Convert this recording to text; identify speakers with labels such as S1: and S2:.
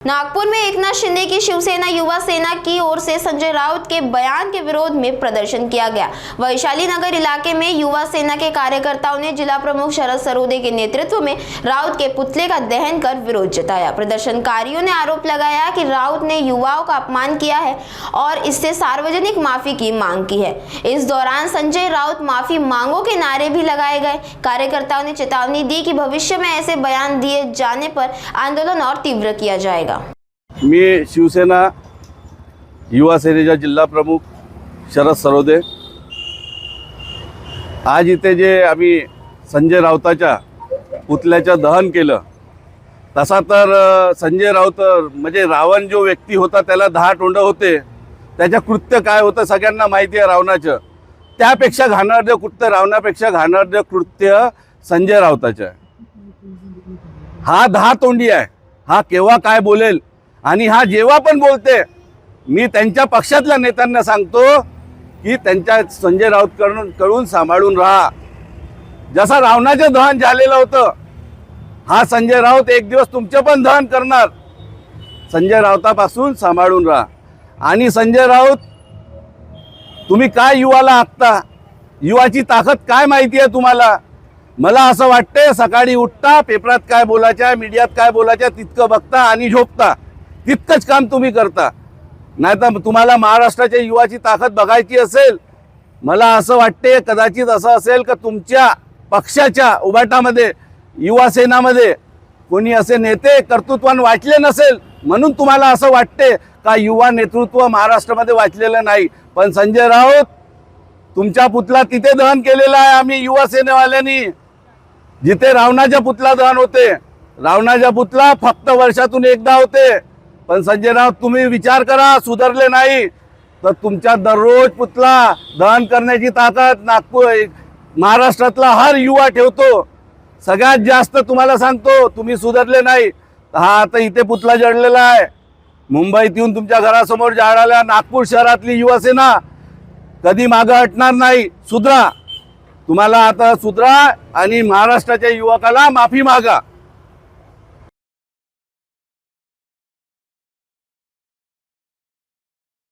S1: नागपुर में एकनाथ शिंदे की शिवसेना युवा सेना की ओर से संजय राउत के बयान के विरोध में प्रदर्शन किया गया। वैशाली नगर इलाके में युवा सेना के कार्यकर्ताओं ने जिला प्रमुख शरद सरोदे के नेतृत्व में राउत के पुतले का दहन कर विरोध जताया। प्रदर्शनकारियों ने आरोप लगाया कि राउत ने युवाओं का अपमान किया है और इससे सार्वजनिक माफी की मांग की है। इस दौरान संजय राउत माफी मांगों के नारे भी लगाए गए। कार्यकर्ताओं ने चेतावनी दी कि भविष्य में ऐसे बयान दिए जाने पर आंदोलन और तीव्र किया जाएगा।
S2: मी शिवसेना युवा सेनेचा जिल्हा प्रमुख शरद सरोदे आज इथे जे आम्ही संजय राऊताच्या पुतल्याचं दहन केलं, तसा तर संजय राऊत म्हणजे रावण जो व्यक्ती होता त्याला 10 तोंड होते, त्याचं कृत्य काय होतं सगळ्यांना माहिती आहे रावणाचं। त्यापेक्षा घाणेरडं कृत्य, रावणापेक्षा घाणेरडं कृत्य संजय राऊताचं आहे। हा 10 तोंडी आहे, हा केव्हा काय बोलेल आणि हा जेव्हा पण बोलते, मी त्यांच्या पक्षातल्या नेत्यांना सांगतो की त्यांच्या संजय राऊत कडून सांभाळून राहा। जसा रावणाचं दहन झालेलं होतं, हा संजय राऊत एक दिवस तुमचे पण दहन करणार। संजय राऊतापासून सांभाळून राहा। आणि संजय राऊत, तुम्ही काय युवाला आखता? युवाची ताकद काय माहिती आहे तुम्हाला? मला असं वाटते सकाळी उठता, पेपरात काय बोलायचं आहे, मीडियात काय बोलायचं आहे तितकं बघता आणि झोपता, तितकंच काम तुम्ही करता। नाहीतर तुम्हाला महाराष्ट्राच्या युवाची ताकद बघायची असेल, मला असं वाटते कदाचित असं असेल की तुमच्या पक्षाच्या उभाटामध्ये युवा सेनामध्ये कोणी असे नेते कर्तृत्वान वाचले नसेल, म्हणून तुम्हाला असं वाटते का युवा नेतृत्व महाराष्ट्रामध्ये वाचलेलं नाही। पण संजय राऊत, तुमचा पुतळा तिथे दहन केलेला आहे आम्ही युवा सेनेवाल्यांनी, जिथे रावणाचा पुतळा दहन होते। रावणाचा पुतळा फक्त वर्षातून एकदा होते। पण संजय राऊत, तुम्ही विचार करा, सुधारले नाही तर तुमच्या दररोज पुतळा दहन करण्याची ताकद नागपूर महाराष्ट्रातला हर युवा ठेवतो। सगळ्यात जास्त तुम्हाला सांगतो, तुम्ही सुधारले नाही। हा आता इथे पुतळा जळलेला आहे, मुंबईत येऊन तुमच्या घरासमोर जाळाल्या नागपूर शहरातली युवा सेना कधी मागे हटणार नाही। सुधरा, तुम्हाला आता सुधरा आणि महाराष्ट्राच्या युवकाला माफी मागा।